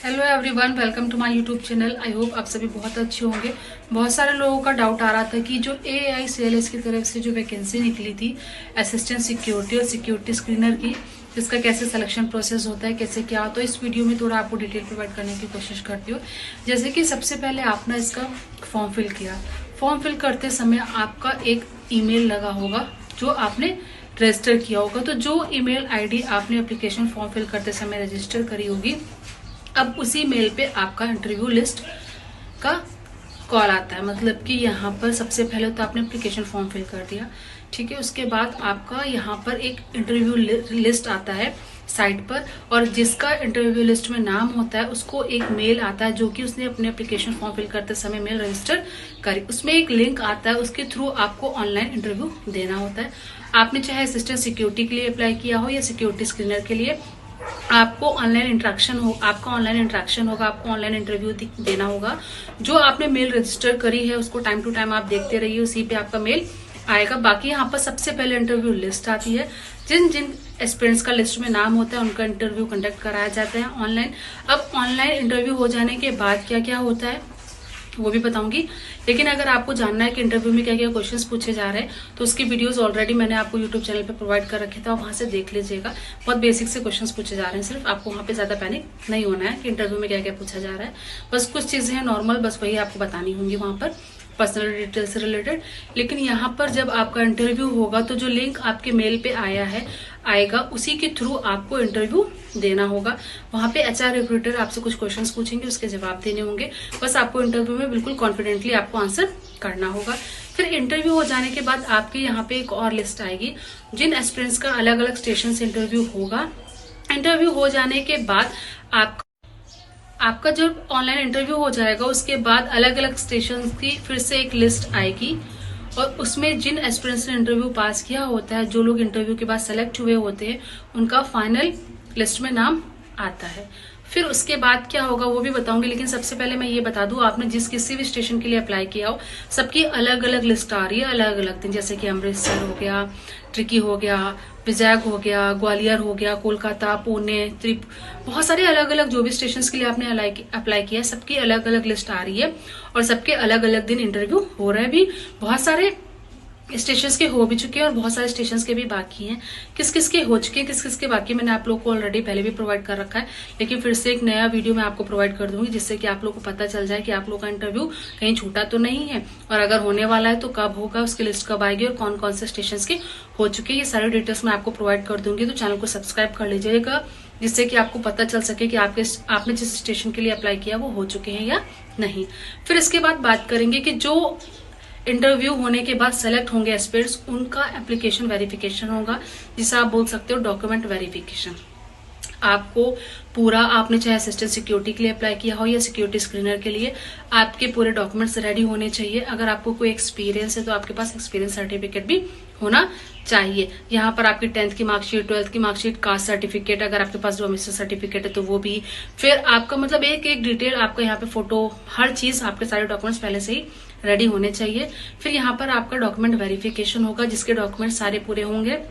Hello everyone, welcome to my YouTube channel. I hope आप सभी बहुत अच्छे होंगे। बहुत सारे लोगों का डाउट आ रहा था कि जो AICLS की तरफ से जो वैकेंसी निकली थी असिस्टेंट सिक्योरिटी और सिक्योरिटी स्क्रीनर की, जिसका कैसे सिलेक्शन प्रोसेस होता है, कैसे क्या, तो इस वीडियो में थोड़ा आपको डिटेल प्रोवाइड करने की कोशिश करती हूँ। जैसे कि सबसे पहले आपने इसका फॉर्म फिल किया। फॉर्म फिल करते समय आपका एक ईमेल लगा होगा जो आपने रजिस्टर किया होगा। तो जो ईमेल आईडी आपने एप्लीकेशन फॉर्म फिल करते समय रजिस्टर करी होगी, अब उसी मेल पे आपका इंटरव्यू लिस्ट का कॉल आता है। मतलब कि यहाँ पर सबसे पहले तो आपने एप्लीकेशन फॉर्म फिल कर दिया, ठीक है। उसके बाद आपका यहाँ पर एक इंटरव्यू लिस्ट आता है साइट पर, और जिसका इंटरव्यू लिस्ट में नाम होता है उसको एक मेल आता है जो कि उसने अपने एप्लीकेशन फॉर्म फिल करते समय मेल रजिस्टर करी। उसमें एक लिंक आता है, उसके थ्रू आपको ऑनलाइन इंटरव्यू देना होता है। आपने चाहे असिस्टेंट सिक्योरिटी के लिए अप्लाई किया हो या सिक्योरिटी स्क्रीनर के लिए, आपको ऑनलाइन इंटरेक्शन होगा, आपको ऑनलाइन इंटरव्यू देना होगा। जो आपने मेल रजिस्टर करी है उसको टाइम टू टाइम आप देखते रहिए, उसी पे आपका मेल आएगा। बाकी यहाँ पर सबसे पहले इंटरव्यू लिस्ट आती है। जिन जिन एस्पिरेंट्स का लिस्ट में नाम होता है उनका इंटरव्यू कंडक्ट कराया जाता है ऑनलाइन। अब ऑनलाइन इंटरव्यू हो जाने के बाद क्या क्या होता है वो भी बताऊंगी, लेकिन अगर आपको जानना है कि इंटरव्यू में क्या क्या क्वेश्चंस पूछे जा रहे हैं तो उसकी वीडियोस ऑलरेडी मैंने आपको यूट्यूब चैनल पे प्रोवाइड कर रखे था, वहां से देख लीजिएगा। बहुत बेसिक से क्वेश्चंस पूछे जा रहे हैं, सिर्फ आपको वहां पे ज्यादा पैनिक नहीं होना है कि इंटरव्यू में क्या क्या पूछा जा रहा है। बस कुछ चीजें हैं नॉर्मल, बस वही आपको बतानी होंगी वहां पर पर्सनल डिटेल से रिलेटेड। लेकिन यहाँ पर जब आपका इंटरव्यू होगा तो जो लिंक आपके मेल पे आएगा उसी के थ्रू आपको इंटरव्यू देना होगा। वहां पे HR रिक्रूटर आपसे कुछ क्वेश्चंस पूछेंगे, उसके जवाब देने होंगे। बस आपको इंटरव्यू में बिल्कुल कॉन्फिडेंटली आपको आंसर करना होगा। फिर इंटरव्यू हो जाने के बाद आपके यहाँ पे एक और लिस्ट आएगी जिन एस्पिरेंट्स का अलग अलग स्टेशन से इंटरव्यू होगा। इंटरव्यू हो जाने के बाद आपका जब ऑनलाइन इंटरव्यू हो जाएगा उसके बाद अलग अलग स्टेशन की फिर से एक लिस्ट आएगी, और उसमें जिन एस्पिरेंट्स ने इंटरव्यू पास किया होता है, जो लोग इंटरव्यू के बाद सेलेक्ट हुए होते हैं, उनका फाइनल लिस्ट में नाम आता है। फिर उसके बाद क्या होगा वो भी बताऊंगी, लेकिन सबसे पहले मैं ये बता दूं, आपने जिस किसी भी स्टेशन के लिए अप्लाई किया हो सबकी अलग अलग लिस्ट आ रही है अलग अलग दिन। जैसे कि अमृतसर हो गया, ट्रिकी हो गया, विजयग हो गया, ग्वालियर हो गया, कोलकाता, पुणे, बहुत सारे अलग अलग जो भी स्टेशन के लिए आपने अप्लाई किया है सबकी अलग अलग लिस्ट आ रही है, और सबके अलग अलग दिन इंटरव्यू हो रहे हैं। भी बहुत सारे स्टेशंस के हो भी चुके हैं और बहुत सारे स्टेशंस के भी बाकी हैं। किस किस के हो चुके हैं, किस किस के बाकी, मैंने आप लोग को ऑलरेडी पहले भी प्रोवाइड कर रखा है, लेकिन फिर से एक नया वीडियो मैं आपको प्रोवाइड कर दूंगी जिससे कि आप लोग को पता चल जाए कि आप लोग का इंटरव्यू कहीं छूटा तो नहीं है, और अगर होने वाला है तो कब होगा, उसकी लिस्ट कब आएगी और कौन कौन से स्टेशन के हो चुके हैं, ये सारी डिटेल्स मैं आपको प्रोवाइड कर दूंगी। तो चैनल को सब्सक्राइब कर लीजिएगा जिससे कि आपको पता चल सके कि आपने जिस स्टेशन के लिए अप्लाई किया वो हो चुके हैं या नहीं। फिर इसके बाद बात करेंगे कि जो इंटरव्यू होने के बाद सेलेक्ट होंगे एस्पिरेंट्स, उनका एप्लीकेशन वेरिफिकेशन होगा, जिसे आप बोल सकते हो डॉक्यूमेंट वेरिफिकेशन। आपको पूरा, आपने चाहे असिस्टेंट सिक्योरिटी के लिए अप्लाई किया हो या सिक्योरिटी स्क्रीनर के लिए, आपके पूरे डॉक्यूमेंट्स रेडी होने चाहिए। अगर आपको कोई एक्सपीरियंस है तो आपके पास एक्सपीरियंस सर्टिफिकेट भी होना चाहिए। यहाँ पर आपकी 10th की मार्कशीट, 12th की मार्कशीट, कास्ट सर्टिफिकेट, अगर आपके पास डोमिसाइल सर्टिफिकेट है तो वो भी। फिर आपका मतलब एक एक डिटेल, आपका यहाँ पे फोटो, हर चीज, आपके सारे डॉक्यूमेंट्स पहले से ही रेडी होने चाहिए। फिर यहाँ पर आपका डॉक्यूमेंट वेरिफिकेशन होगा, जिसके डॉक्यूमेंट सारे पूरे होंगे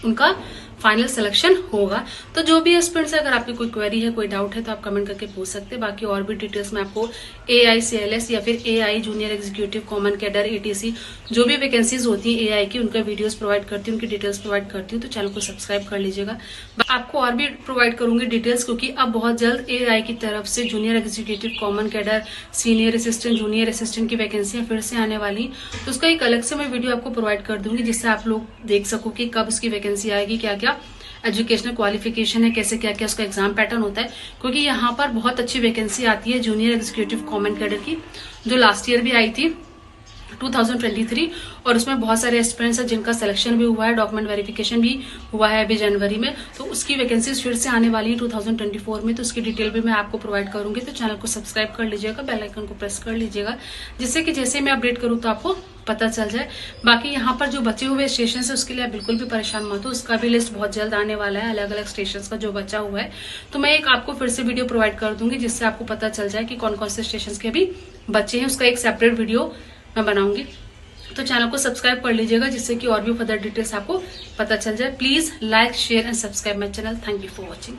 उनका फाइनल सिलेक्शन होगा। तो जो भी एस्पिरेंट्स है, अगर आपकी कोई क्वेरी है, कोई डाउट है तो आप कमेंट करके पूछ सकते हैं। बाकी और भी डिटेल्स मैं आपको AICLS या फिर AI junior executive common cadre ATC जो भी वैकेंसीज होती है AI की, उनका वीडियोस प्रोवाइड करती हूँ, उनकी डिटेल्स प्रोवाइड करती हूँ। तो चैनल को सब्सक्राइब कर लीजिएगा। आपको और भी प्रोवाइड करूंगी डिटेल्स, क्योंकि अब बहुत जल्द AI की तरफ से junior executive common cadre, senior assistant, junior assistant की वैकेंसियां फिर से आने वाली, तो उसका एक अलग से मैं वीडियो आपको प्रोवाइड कर दूंगी जिससे आप लोग देख सको कि कब उसकी वैकेंसी आएगी, क्या क्या एजुकेशनल क्वालिफिकेशन है, कैसे क्या क्या उसका एग्जाम पैटर्न होता है। क्योंकि यहाँ पर बहुत अच्छी वैकेंसी आती है जूनियर एग्जीक्यूटिव कॉमन कैडर की, जो लास्ट ईयर भी आई थी 2023, और उसमें बहुत सारे एस्पिरेंट्स हैं जिनका सिलेक्शन भी हुआ है, डॉक्यूमेंट वेरिफिकेशन भी हुआ है अभी जनवरी में। तो उसकी वैकेंसीज फिर से आने वाली है 2024 में, तो उसकी डिटेल भी मैं आपको प्रोवाइड करूंगी। तो चैनल को सब्सक्राइब कर लीजिएगा, बेल आइकन को प्रेस कर लीजिएगा, जिससे कि जैसे मैं अपडेट करूँ तो आपको पता चल जाए। बाकी यहाँ पर जो बचे हुए स्टेशन है उसके लिए आप बिल्कुल भी परेशान मत हो, उसका भी लिस्ट बहुत जल्द आने वाला है, अलग अलग स्टेशन का जो बचा हुआ है। तो मैं एक आपको फिर से वीडियो प्रोवाइड कर दूंगी जिससे आपको पता चल जाए कि कौन कौन से स्टेशन के भी बचे हैं, उसका एक सेपरेट वीडियो मैं बनाऊंगी। तो चैनल को सब्सक्राइब कर लीजिएगा जिससे कि और भी फर्दर डिटेल्स आपको पता चल जाए। Please like, share and subscribe my channel. Thank you for watching.